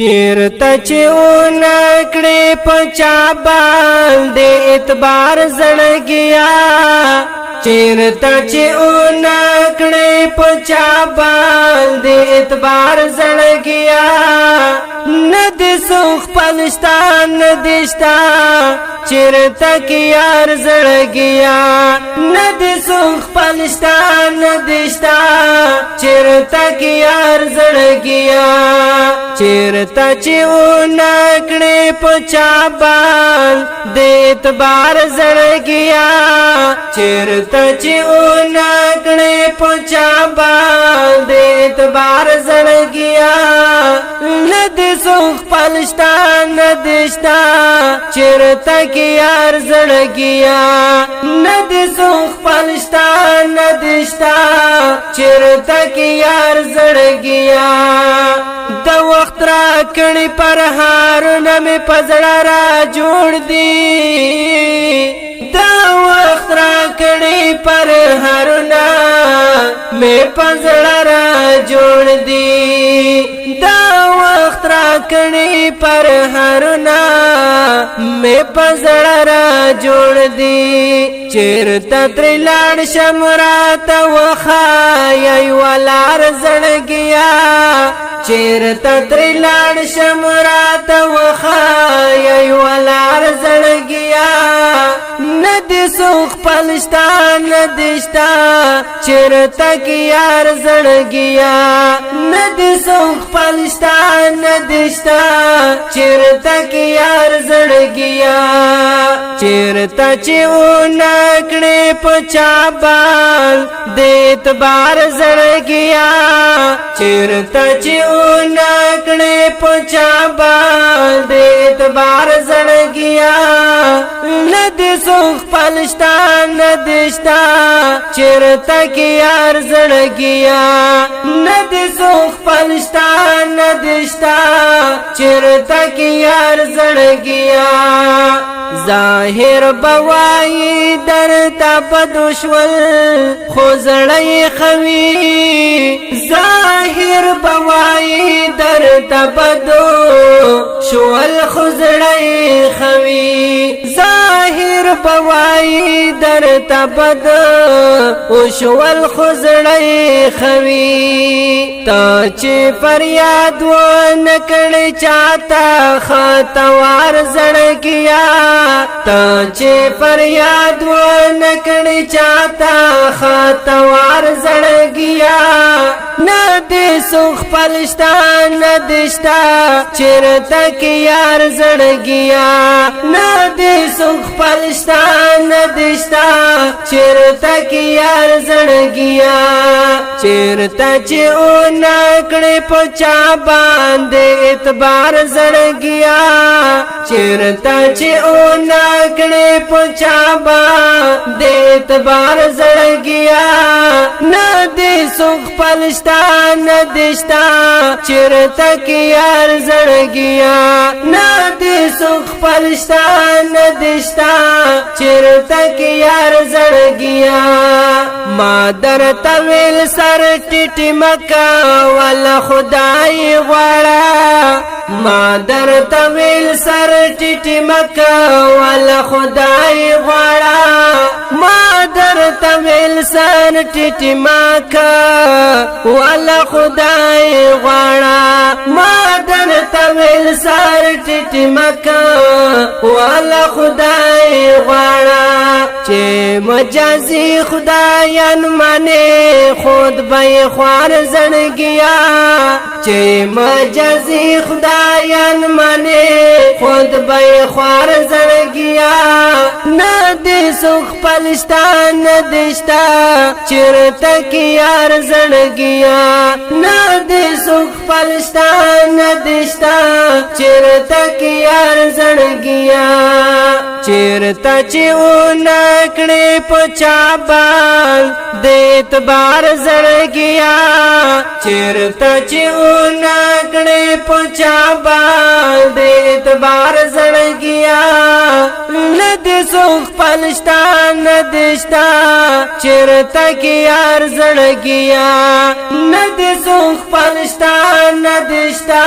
چیرته چې اونکړې پچا باندې اعتبار زړګیا چیرته چې اونکړې پچا باندې اعتبار زړګیا ندې سوخ پلشتان ندشتا چیرته کې یار زړګیا ندې سوخ پلشتان ندشتا چیرته کې یار زړګیا چیرته چې اونکړې پچا باندې اعتبار زړګیا چیرته چې اونکړې پچا باندې اعتبار زړګیا ندې سوخ پلشتان ندشتا چیرته کې یار زړګیا ندې سوخ پلشتان ندشتا چیرته کې یار زړګیا د وخت را کړي پر هارونه مې پزړه را جوړ دي د وخت را کړي پر هارونه مې پزړه را جوړ دي د وخت را کړي پر هارونه مې پزړه را جوړ دي چیرته تر لاړ شم راته وخایي ولار زړګیا چیرته تر لاړ شم راته وخایي ولار زړګیا ندې سوخ پلشتان ندشتا چیرته کې یار زړګیا ندې سوخ پلشتان ندشتا چیرته کې یار زړګیا چیرته چې اونکړې پچا باندې اعتبار زړګیا چیرته چې اونکړې پچا باندې اعتبار زړګیا ندې سوخ پلشتان ندشتا چیرته کې یار زړګیا ندې سوخ پلشتان ندشتا چیرته کې یار زړګیا ظاهر بوای درته بدوشول خو زړی خوي ظاهر بوای درته بدو شول خو زړی خوي ظاهر بوای درته بدو شول خو زړی خوي تا چې فریاد و نکړې چاته خطوار زړګیا تا چې فریاد و نکړې چاته خطوار زړګیا ندې سوخ پلشتان ندشتا چیرته کې یار زړګیا ندې سوخ پلشتان ندشتا چیرته کې یار زړګیا چیرته چې اونکړې پچا باندې اعتبار زړګیا چیرته چې اونکړې پچا باندې اعتبار زړګیا ندې سوخ پلشتان ندشتا چیرته کې یار زړګیا ندې سوخ پلشتان ندشتا چیرته کې یار زړګیا ما درته ویل سر ټیټ مکا ولا خدای غواړه ما درته ویل سر ټیټ مکا ولا خدای غواړه ما درته ویل سر ټیټ مکا ولا خدای غواړه ما درته ویل سر ټیټ مکا ولا خدای غواړه چې مجازي خدایان منه خود به خوار زړګیا چې مجازي خدایان منه خود به خوار زړګیا ندې سوخ پلشتان ندشتا چیرته کې یار زړګیا ندې سوخ پلشتان ندشتا چیرته کې یار زړګیا چیرته چې اونکړې پچا باندې اعتبار زړګیا چیرته چې اونکړې پچا باندې اعتبار زړګیا ندې سوخ پلشتا ندشتا چرتا کی یار زړګیا ندی سوخ پلشتا ندشتا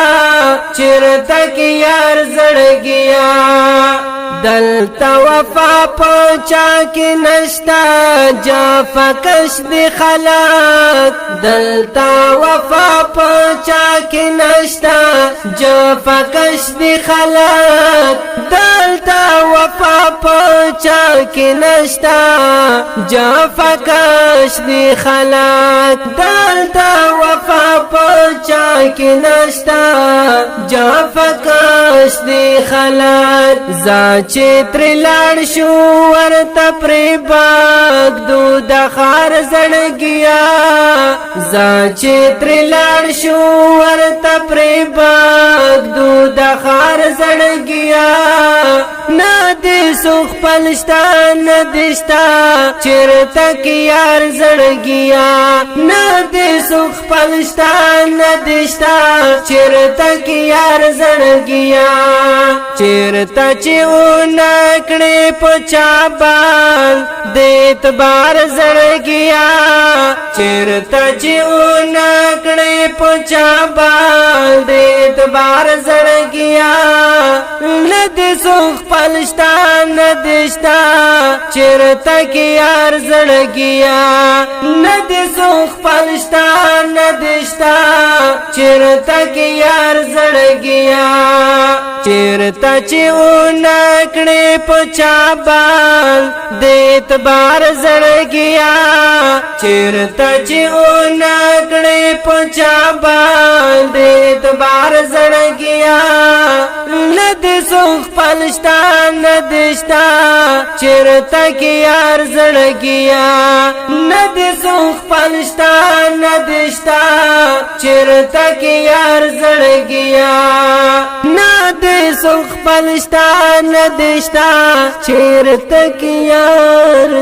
چرتا کی یار زړګیا دلتا وفا پوچا کی نشتا جافا کش دی خلاق دلتا وفا پوچا کی نشتا جافا کش دی خلاق دلتا وفا پوچا کی نشتا جافا کش دی خلاق دلتا وفا پوچا کی نشتا جافا کش دی خلاق چتر لاړ شو ورته پرې باغ دود خار زړګیا زا چتر لاړ شو ورته پرې باغ دود خار زړګیا ندی سوخ پلشتا ندشتا چرتا کی یار زړګیا ندی سوخ پلشتا ندشتا چرتا کی یار زړګیا چرتا چې نکڑے پچا بال دیت بار زړګیا چرتا چې نکڑے پچا بال دیت بار زړګیا ندی سوخ پلشتا ندشتا چرتا کی یار زړګیا ندی سوخ پلشتا ندشتا چرتا کی یار زړګیا چرتا چې نکڑے پچا بال دیت بار زړګیا چرتا چې نکڑے پچا بال دیت بار زړګیا ندی سوخ پلشتا ندشتا چرتا کی یار زړګیا ندی سوخ پلشتا ندشتا چرتا کی یار زړګیا ندی سوخ پلشتا ندشتا چرتا کی یار